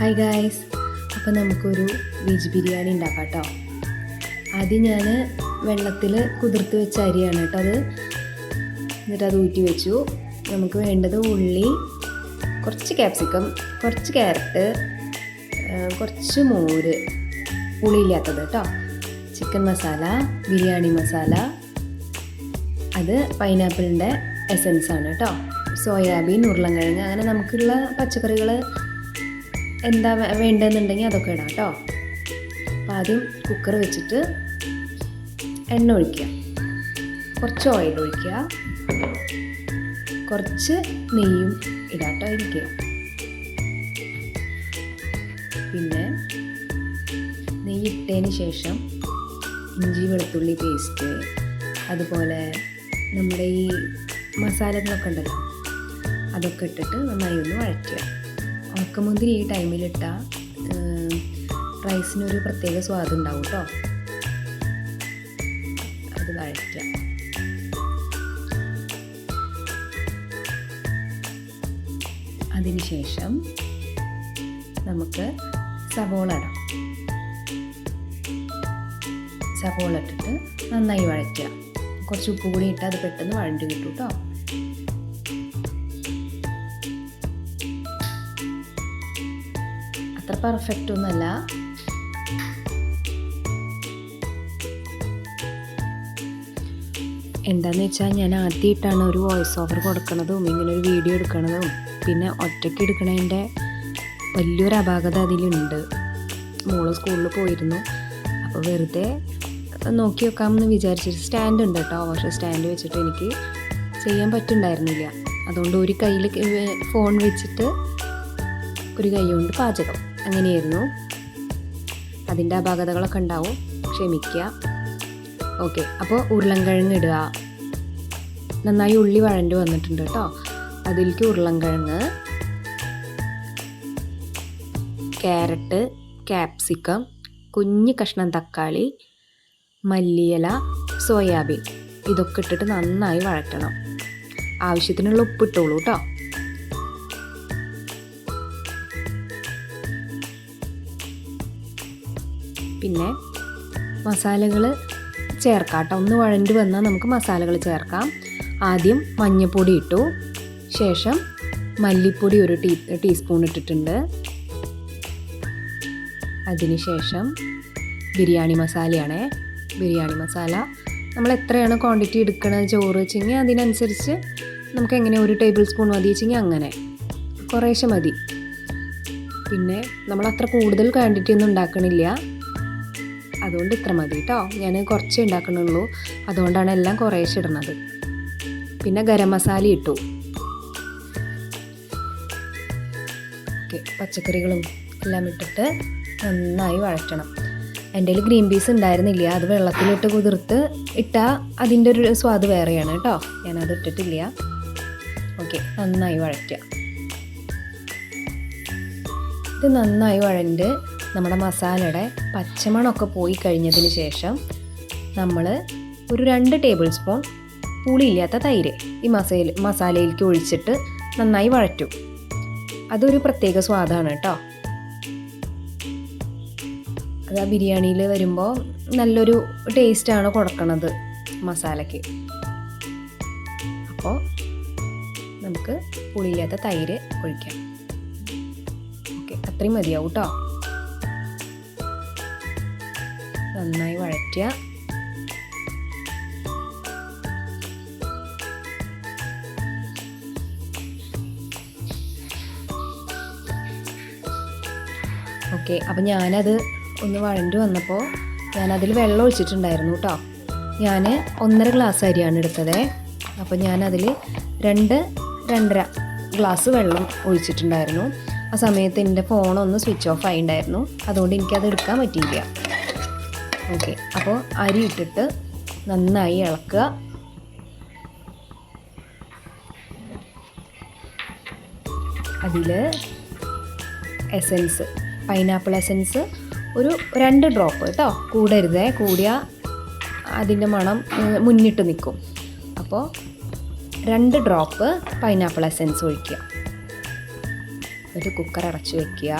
Hi guys, അപ്പോൾ നമുക്കൊരു veg biryani ഉണ്ടാക്കാം കേട്ടോ. ആദ്യം ഞാൻ വെള്ളത്തിൽ കുതിർത്ത് വെച്ച അരിയാണ് കേട്ടോ അത്. എന്നിട്ട് അത് ഊറ്റി വെച്ചു. നമുക്ക് വേണ്ടത് ഉള്ളി, കുറച്ച് ക്യാപ്സിക്കം, കുറച്ച് ക്യാരറ്റ്, കുറച്ച് മോര്, പുളിയില്ലാത്തത് കേട്ടോ, ചിക്കൻ മസാല, ബിരിയാണി മസാല, അത് പൈനാപ്പിളിൻ്റെ എസൻസാണ് കേട്ടോ, സോയാബീൻ, ഉരുളൻകിഴങ്ങ്, അങ്ങനെ നമുക്കുള്ള പച്ചക്കറികൾ എന്താ വേണ്ടതെന്നുണ്ടെങ്കിൽ അതൊക്കെ ഇടാം കേട്ടോ. അപ്പോൾ ആദ്യം കുക്കർ വെച്ചിട്ട് എണ്ണ ഒഴിക്കുക, കുറച്ച് ഓയിൽ ഒഴിക്കുക, കുറച്ച് നെയ്യും ഇടാം കേട്ടോ ഇരിക്കുക. പിന്നെ നെയ്യ് ഇട്ടതിന് ശേഷം ഇഞ്ചി വെളുത്തുള്ളി പേസ്റ്റ്, അതുപോലെ നമ്മുടെ ഈ മസാലകളൊക്കെ ഉണ്ടല്ലോ അതൊക്കെ ഇട്ടിട്ട് നന്നായി ഒന്ന് വഴറ്റുക. ഉണക്കമുന്തിരി ഈ ടൈമിലിട്ടാൽ റൈസിനൊരു പ്രത്യേക സ്വാദ് ഉണ്ടാവും കേട്ടോ. അത് വഴറ്റുക. അതിനുശേഷം നമുക്ക് സവോള ഇടാം. സവോള ഇട്ടിട്ട് നന്നായി വഴറ്റുക. കുറച്ച് ഉപ്പ് കൂടി ഇട്ടാൽ അത് പെട്ടെന്ന് വഴണ്ട് കിട്ടും കേട്ടോ. അത്ര പെർഫെക്റ്റ് ഒന്നുമല്ല. എന്താണെന്ന് വെച്ചാൽ ഞാൻ ആദ്യമായിട്ടാണ് ഒരു വോയിസ് ഓവർ കൊടുക്കണതും ഇങ്ങനെ ഒരു വീഡിയോ എടുക്കണതും. പിന്നെ ഒറ്റയ്ക്ക് എടുക്കണതിൻ്റെ വലിയൊരു അപാകത അതിലുണ്ട്. മോള് സ്കൂളിൽ പോയിരുന്നു, അപ്പോൾ വെറുതെ നോക്കി വെക്കാമെന്ന് വിചാരിച്ചിട്ട് സ്റ്റാൻഡ് ഉണ്ട് കേട്ടോ. പക്ഷേ സ്റ്റാൻഡ് വെച്ചിട്ട് എനിക്ക് ചെയ്യാൻ പറ്റുന്നുണ്ടായിരുന്നില്ല. അതുകൊണ്ട് ഒരു കയ്യിൽ ഫോൺ വെച്ചിട്ട് ഒരു കൈ കൊണ്ട് പാചകം, അങ്ങനെയായിരുന്നു. അതിൻ്റെ അപാകതകളൊക്കെ ഉണ്ടാവും, ക്ഷമിക്കുക. ഓക്കെ, അപ്പോൾ ഉരുളൻകിഴങ്ങ് ഇടുക. നന്നായി ഉള്ളി വഴണ്ട് വന്നിട്ടുണ്ട് കേട്ടോ. അതിലേക്ക് ഉരുളൻകിഴങ്ങ്, ക്യാരറ്റ്, ക്യാപ്സിക്കം, കുഞ്ഞ് കഷ്ണം തക്കാളി, മല്ലിയില, സോയാബീൻ, ഇതൊക്കെ ഇട്ടിട്ട് നന്നായി വഴറ്റണം. ആവശ്യത്തിനുള്ള ഉപ്പിട്ടോളൂ കേട്ടോ. പിന്നെ മസാലകൾ ചേർക്കാം കേട്ടോ. ഒന്ന് വഴണ്ട് വന്നാൽ നമുക്ക് മസാലകൾ ചേർക്കാം. ആദ്യം മഞ്ഞൾപ്പൊടി ഇട്ടു, ശേഷം മല്ലിപ്പൊടി ഒരു ടീസ്പൂൺ ഇട്ടിട്ടുണ്ട്. അതിനുശേഷം ബിരിയാണി മസാലയാണേ. ബിരിയാണി മസാല നമ്മൾ എത്രയാണ് ക്വാണ്ടിറ്റി എടുക്കണത് ചോറ് വെച്ചെങ്കിൽ അതിനനുസരിച്ച് നമുക്ക് എങ്ങനെ 1 ടേബിൾ സ്പൂൺ മതി വെച്ചെങ്കിൽ അങ്ങനെ കുറേശ്ശെ മതി. പിന്നെ നമ്മൾ അത്ര കൂടുതൽ ക്വാണ്ടിറ്റി ഒന്നും ഉണ്ടാക്കണില്ല, അതുകൊണ്ട് ഇത്ര മതി കേട്ടോ. ഞാൻ കുറച്ചേ ഉണ്ടാക്കണുള്ളൂ, അതുകൊണ്ടാണ് എല്ലാം കുറേശ്ശെ ഇടുന്നത്. പിന്നെ ഗരം മസാല ഇട്ടു. ഓക്കെ, പച്ചക്കറികളും എല്ലാം ഇട്ടിട്ട് നന്നായി വഴറ്റണം. എൻ്റെ കയ്യിൽ ഗ്രീൻ പീസ് ഉണ്ടായിരുന്നില്ല, അത് വെള്ളത്തിലിട്ട് കുതിർത്ത് ഇട്ടാൽ അതിൻ്റെ ഒരു സ്വാദ് വേറെയാണ് കേട്ടോ. ഞാനത് ഇട്ടിട്ടില്ല. ഓക്കെ, നന്നായി വഴറ്റുക. ഇത് നന്നായി വഴണ്ട് നമ്മുടെ മസാലയുടെ പച്ചമണമൊക്കെ പോയി കഴിഞ്ഞതിന് ശേഷം നമ്മൾ ഒരു 2 ടേബിൾ സ്പൂൺ പുളിയില്ലാത്ത തൈര് ഈ മസാലയിലേക്ക് ഒഴിച്ചിട്ട് നന്നായി വഴറ്റും. അതൊരു പ്രത്യേക സ്വാദാണ് കേട്ടോ. അത് ആ ബിരിയാണിയിൽ വരുമ്പോൾ നല്ലൊരു ടേസ്റ്റാണ് കൊടുക്കണത് മസാലയ്ക്ക്. അപ്പോൾ നമുക്ക് പുളിയില്ലാത്ത തൈര് ഒഴിക്കാം. ഓക്കെ, അത്രയും മതിയാവും കേട്ടോ. നന്നായി വഴറ്റുക. ഓക്കെ, അപ്പോൾ ഞാനത് ഒന്ന് വഴണ്ട് വന്നപ്പോൾ ഞാനതിൽ വെള്ളം ഒഴിച്ചിട്ടുണ്ടായിരുന്നു കേട്ടോ. ഞാൻ 1.5 ഗ്ലാസ് അരിയാണ് എടുത്തത്. അപ്പോൾ ഞാനതിൽ 2-2.5 ഗ്ലാസ് വെള്ളം ഒഴിച്ചിട്ടുണ്ടായിരുന്നു. ആ സമയത്ത് എൻ്റെ ഫോണൊന്ന് സ്വിച്ച് ഓഫ് ആയിട്ടുണ്ടായിരുന്നു, അതുകൊണ്ട് എനിക്കത് എടുക്കാൻ പറ്റിയില്ല. ഓക്കെ, അപ്പോൾ അരി ഇട്ടിട്ട് നന്നായി ഇളക്കുക. അതിൽ എസൻസ്, പൈനാപ്പിൾ എസൻസ് ഒരു 2 ഡ്രോപ്പ് കേട്ടോ, കൂടരുതേ. കൂടിയാൽ അതിൻ്റെ മണം മുന്നിട്ട് നിൽക്കും. അപ്പോൾ 2 ഡ്രോപ്പ് പൈനാപ്പിൾ എസൻസ് ഒഴിക്കുക. ഒരു കുക്കർ അടച്ചു വയ്ക്കുക.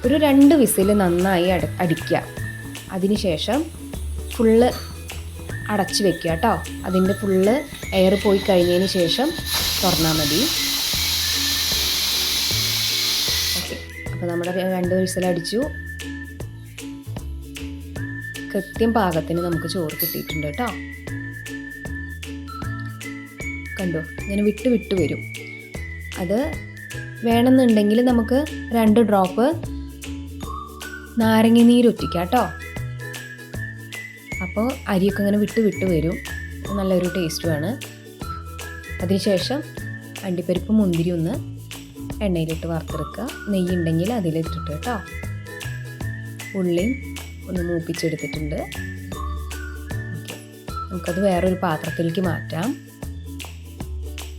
ഒരു 2 വിസിൽ നന്നായി അടിക്കുക. അതിനുശേഷം ഫുള്ള് അടച്ച് വെക്കുക കേട്ടോ. അതിൻ്റെ ഫുള്ള് എയർ പോയി കഴിഞ്ഞതിന് ശേഷം തുറന്നാൽ മതി. ഓക്കെ, അപ്പോൾ നമ്മുടെ 2 വിസിലടിച്ചു. കൃത്യം പാകത്തിന് നമുക്ക് ചോറ് കിട്ടിയിട്ടുണ്ട് കേട്ടോ. കണ്ടോ, ഇങ്ങനെ വിട്ട് വരും. അത് വേണമെന്നുണ്ടെങ്കിൽ നമുക്ക് 2 ഡ്രോപ്പ് നാരങ്ങ നീര് ഒറ്റിക്കാം കേട്ടോ. അപ്പോൾ അരിയൊക്കെ ഇങ്ങനെ വിട്ട് വരും. നല്ലൊരു ടേസ്റ്റുമാണ്. അതിനുശേഷം അണ്ടിപ്പരിപ്പ് മുന്തിരി ഒന്ന് എണ്ണയിലിട്ട് വറുത്തെടുക്കുക. നെയ്യ് ഉണ്ടെങ്കിൽ അതിലിട്ടിട്ട് കേട്ടോ. ഉള്ളിയും ഒന്ന് മൂപ്പിച്ചെടുത്തിട്ടുണ്ട്. ഓക്കെ, നമുക്കത് വേറൊരു പാത്രത്തിലേക്ക് മാറ്റാം.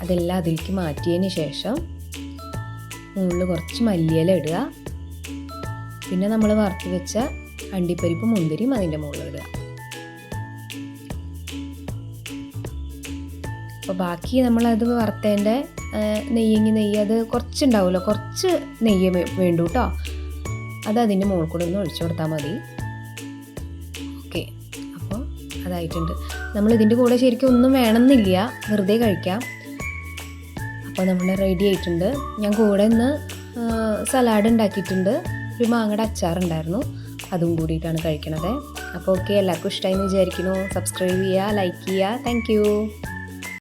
അതെല്ലാം അതിലേക്ക് മാറ്റിയതിന് ശേഷം മുകളിൽ കുറച്ച് മല്ലിയില ഇടുക. പിന്നെ നമ്മൾ വറുത്ത് വെച്ച അണ്ടിപ്പരിപ്പ് മുന്തിരിയും അതിൻ്റെ മുകളിൽ ഇടുക. അപ്പോൾ ബാക്കി നമ്മളത് വറുത്തതിൻ്റെ നെയ്യ് അത് കുറച്ചുണ്ടാവുമല്ലോ, കുറച്ച് നെയ്യ് വേണ്ടു കേട്ടോ. അത് അതിൻ്റെ മുകളിൽ കൂടെ ഒന്ന് ഒഴിച്ചു കൊടുത്താൽ മതി. ഓക്കെ, അപ്പോൾ അതായിട്ടുണ്ട്. നമ്മളിതിൻ്റെ കൂടെ ശരിക്കും ഒന്നും വേണമെന്നില്ല, വെറുതെ കഴിക്കാം. അപ്പോൾ നമ്മൾ റെഡി ആയിട്ടുണ്ട്. ഞാൻ കൂടെ ഇന്ന് സലാഡ് ഉണ്ടാക്കിയിട്ടുണ്ട്. ഒരു മാങ്ങയുടെ അച്ചാറുണ്ടായിരുന്നു, അതും കൂടിയിട്ടാണ് കഴിക്കണത്. അപ്പോൾ ഓക്കെ, എല്ലാവർക്കും ഇഷ്ടമായി എന്ന് വിചാരിക്കുന്നു. സബ്സ്ക്രൈബ് ചെയ്യുക, ലൈക്ക് ചെയ്യുക. താങ്ക്